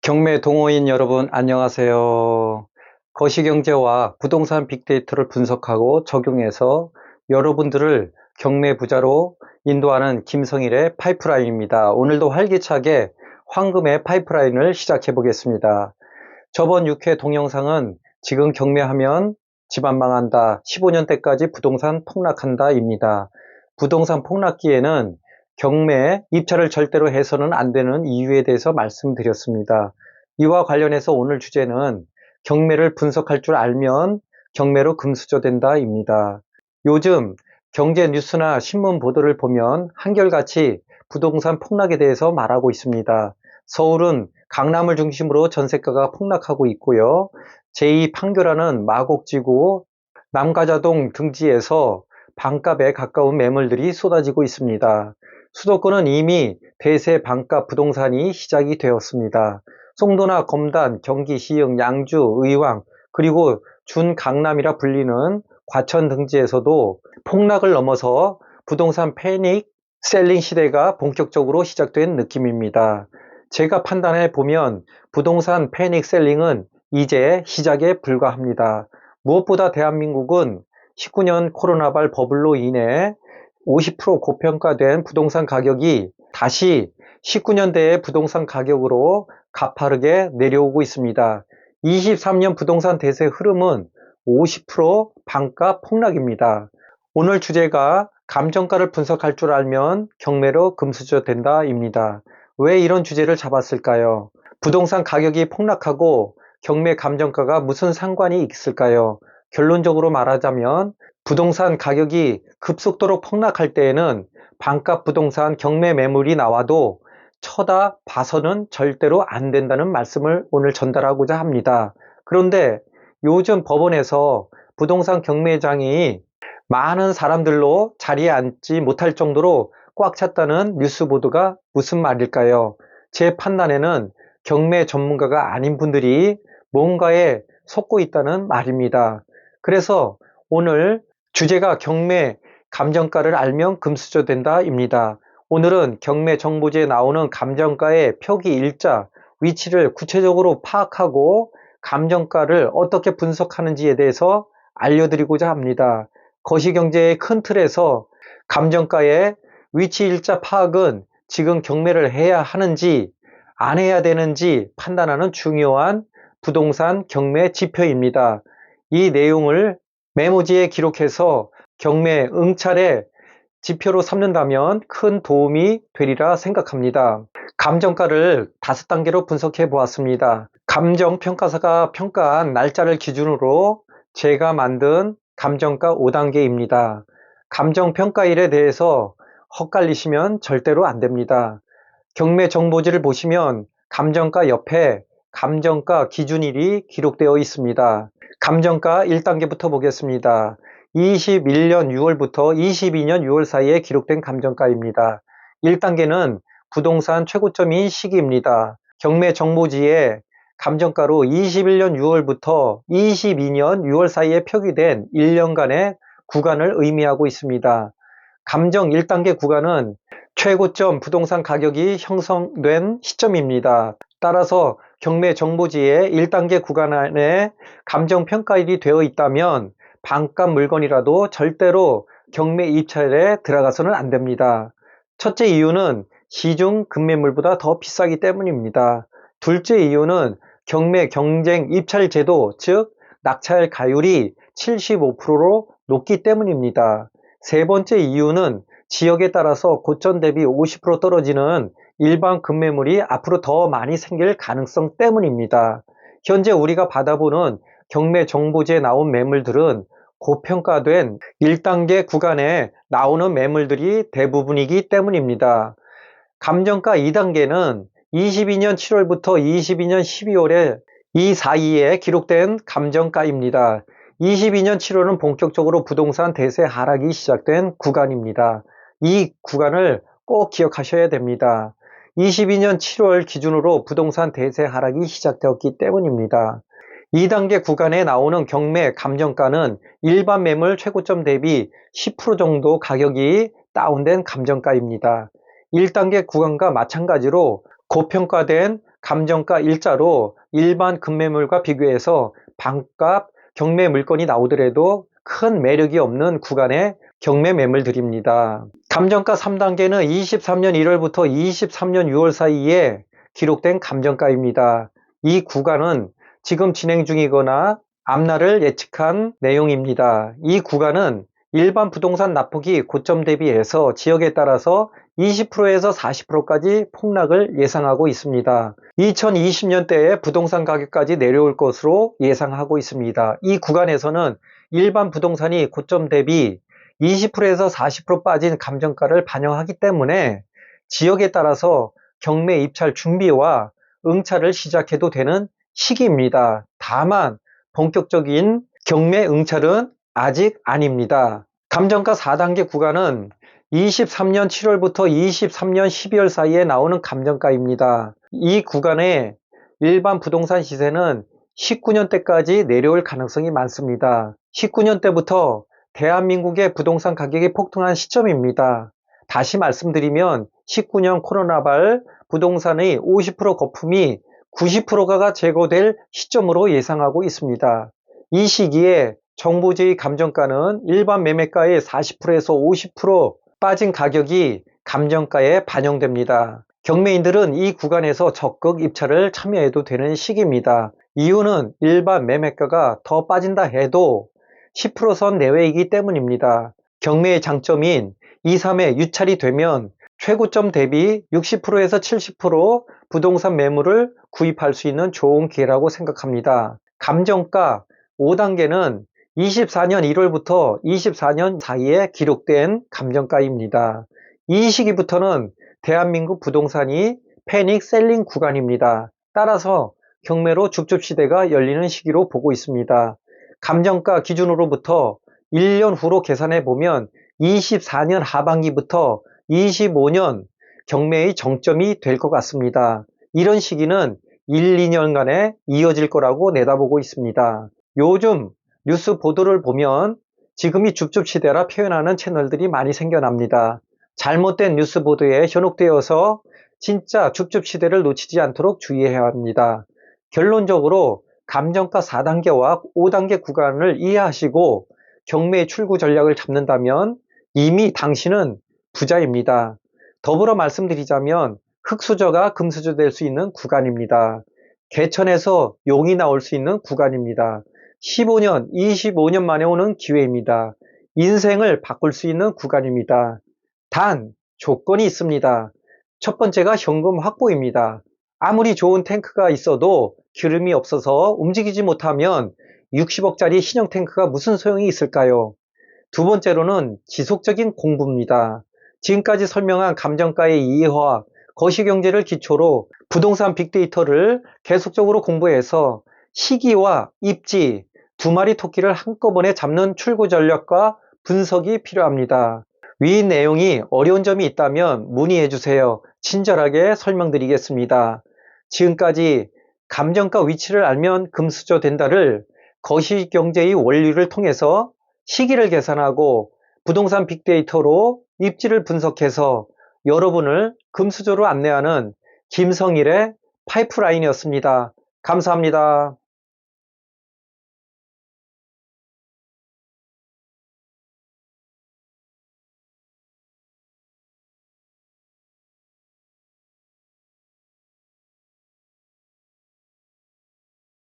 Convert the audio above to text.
경매 동호인 여러분 안녕하세요. 거시경제와 부동산 빅데이터를 분석하고 적용해서 여러분들을 경매 부자로 인도하는 김성일의 파이프라인입니다. 오늘도 활기차게 황금의 파이프라인을 시작해 보겠습니다. 저번 6회 동영상은 지금 경매하면 집안 망한다, 15년대까지 부동산 폭락한다 입니다. 부동산 폭락기에는 경매 입찰을 절대로 해서는 안 되는 이유에 대해서 말씀드렸습니다. 이와 관련해서 오늘 주제는 경매를 분석할 줄 알면 경매로 금수저된다 입니다. 요즘 경제 뉴스나 신문 보도를 보면 한결같이 부동산 폭락에 대해서 말하고 있습니다. 서울은 강남을 중심으로 전세가가 폭락하고 있고요. 제2 판교라는 마곡지구 남가자동 등지에서 반값에 가까운 매물들이 쏟아지고 있습니다. 수도권은 이미 대세 반값 부동산이 시작이 되었습니다. 송도나 검단, 경기 시흥, 양주, 의왕, 그리고 준강남이라 불리는 과천 등지에서도 폭락을 넘어서 부동산 패닉 셀링 시대가 본격적으로 시작된 느낌입니다. 제가 판단해 보면 부동산 패닉 셀링은 이제 시작에 불과합니다. 무엇보다 대한민국은 19년 코로나발 버블로 인해 50% 고평가된 부동산 가격이 다시 19년대의 부동산 가격으로 가파르게 내려오고 있습니다. 23년 부동산 대세 흐름은 50% 반값 폭락입니다. 오늘 주제가 감정가를 분석할 줄 알면 경매로 금수저 된다입니다. 왜 이런 주제를 잡았을까요? 부동산 가격이 폭락하고 경매 감정가가 무슨 상관이 있을까요? 결론적으로 말하자면 부동산 가격이 급속도로 폭락할 때에는 반값 부동산 경매 매물이 나와도 쳐다봐서는 절대로 안 된다는 말씀을 오늘 전달하고자 합니다. 그런데 요즘 법원에서 부동산 경매장이 많은 사람들로 자리에 앉지 못할 정도로 꽉 찼다는 뉴스 보도가 무슨 말일까요? 제 판단에는 경매 전문가가 아닌 분들이 뭔가에 속고 있다는 말입니다. 그래서 오늘 주제가 경매 감정가를 알면 금수저 된다입니다. 오늘은 경매 정보지에 나오는 감정가의 표기 일자, 위치를 구체적으로 파악하고 감정가를 어떻게 분석하는지에 대해서 알려드리고자 합니다. 거시경제의 큰 틀에서 감정가의 위치 일자 파악은 지금 경매를 해야 하는지 안 해야 되는지 판단하는 중요한 부동산 경매 지표입니다. 이 내용을 메모지에 기록해서 경매 응찰의 지표로 삼는다면 큰 도움이 되리라 생각합니다. 감정가를 5단계로 분석해 보았습니다. 감정평가사가 평가한 날짜를 기준으로 제가 만든 감정가 5단계입니다. 감정평가일에 대해서 헛갈리시면 절대로 안 됩니다. 경매 정보지를 보시면 감정가 옆에 감정가 기준일이 기록되어 있습니다. 감정가 1단계부터 보겠습니다. 21년 6월부터 22년 6월 사이에 기록된 감정가입니다. 1단계는 부동산 최고점인 시기입니다. 경매 정보지에 감정가로 21년 6월부터 22년 6월 사이에 표기된 1년간의 구간을 의미하고 있습니다. 감정 1단계 구간은 최고점 부동산 가격이 형성된 시점입니다. 따라서 경매 정보지에 1단계 구간 안에 감정평가일이 되어 있다면 반값 물건이라도 절대로 경매 입찰에 들어가서는 안 됩니다. 첫째 이유는 시중 급매물보다 더 비싸기 때문입니다. 둘째 이유는 경매 경쟁 입찰 제도, 즉 낙찰 가율이 75%로 높기 때문입니다. 세 번째 이유는 지역에 따라서 고점 대비 50% 떨어지는 일반 급매물이 앞으로 더 많이 생길 가능성 때문입니다. 현재 우리가 받아보는 경매 정보지에 나온 매물들은 고평가된 1단계 구간에 나오는 매물들이 대부분이기 때문입니다. 감정가 2단계는 22년 7월부터 22년 12월에 이 사이에 기록된 감정가입니다. 22년 7월은 본격적으로 부동산 대세 하락이 시작된 구간입니다. 이 구간을 꼭 기억하셔야 됩니다. 22년 7월 기준으로 부동산 대세 하락이 시작되었기 때문입니다. 2단계 구간에 나오는 경매 감정가는 일반 매물 최고점 대비 10% 정도 가격이 다운된 감정가입니다. 1단계 구간과 마찬가지로 고평가된 감정가 일자로 일반 급매물과 비교해서 반값 경매 물건이 나오더라도 큰 매력이 없는 구간의 경매 매물들입니다. 감정가 3단계는 23년 1월부터 23년 6월 사이에 기록된 감정가입니다. 이 구간은 지금 진행 중이거나 앞날을 예측한 내용입니다. 이 구간은 일반 부동산 납폭이 고점 대비해서 지역에 따라서 20%에서 40%까지 폭락을 예상하고 있습니다. 2020년대에 부동산 가격까지 내려올 것으로 예상하고 있습니다. 이 구간에서는 일반 부동산이 고점 대비 20%에서 40% 빠진 감정가를 반영하기 때문에 지역에 따라서 경매 입찰 준비와 응찰을 시작해도 되는 시기입니다. 다만 본격적인 경매 응찰은 아직 아닙니다. 감정가 4단계 구간은 23년 7월부터 23년 12월 사이에 나오는 감정가입니다. 이 구간에 일반 부동산 시세는 19년대까지 내려올 가능성이 많습니다. 19년대부터 대한민국의 부동산 가격이 폭등한 시점입니다. 다시 말씀드리면 19년 코로나발 부동산의 50% 거품이 90%가 제거될 시점으로 예상하고 있습니다. 이 시기에 정부주의 감정가는 일반 매매가의 40%에서 50% 빠진 가격이 감정가에 반영됩니다. 경매인들은 이 구간에서 적극 입찰을 참여해도 되는 시기입니다. 이유는 일반 매매가가 더 빠진다 해도 10%선 내외이기 때문입니다. 경매의 장점인 2, 3회 유찰이 되면 최고점 대비 60%에서 70% 부동산 매물을 구입할 수 있는 좋은 기회라고 생각합니다. 감정가 5단계는 24년 1월부터 24년 사이에 기록된 감정가입니다. 이 시기부터는 대한민국 부동산이 패닉 셀링 구간입니다. 따라서 경매로 줍줍시대가 열리는 시기로 보고 있습니다. 감정가 기준으로부터 1년 후로 계산해 보면 24년 하반기부터 25년 경매의 정점이 될 것 같습니다. 이런 시기는 1, 2년간에 이어질 거라고 내다보고 있습니다. 요즘 뉴스 보도를 보면 지금이 줍줍시대라 표현하는 채널들이 많이 생겨납니다. 잘못된 뉴스 보도에 현혹되어서 진짜 줍줍시대를 놓치지 않도록 주의해야 합니다. 결론적으로 감정가 4단계와 5단계 구간을 이해하시고 경매 출구 전략을 잡는다면 이미 당신은 부자입니다. 더불어 말씀드리자면 흑수저가 금수저 될 수 있는 구간입니다. 개천에서 용이 나올 수 있는 구간입니다. 15년, 25년 만에 오는 기회입니다. 인생을 바꿀 수 있는 구간입니다. 단 조건이 있습니다. 첫 번째가 현금 확보입니다. 아무리 좋은 탱크가 있어도 기름이 없어서 움직이지 못하면 60억짜리 신형 탱크가 무슨 소용이 있을까요? 두 번째로는 지속적인 공부입니다. 지금까지 설명한 감정가의 이해와 거시경제를 기초로 부동산 빅데이터를 계속적으로 공부해서 시기와 입지, 두 마리 토끼를 한꺼번에 잡는 출구 전략과 분석이 필요합니다. 위 내용이 어려운 점이 있다면 문의해 주세요. 친절하게 설명드리겠습니다. 지금까지 감정가 위치를 알면 금수저 된다를 거시경제의 원리를 통해서 시기를 계산하고 부동산 빅데이터로 입지를 분석해서 여러분을 금수저로 안내하는 김성일의 파이프라인이었습니다. 감사합니다.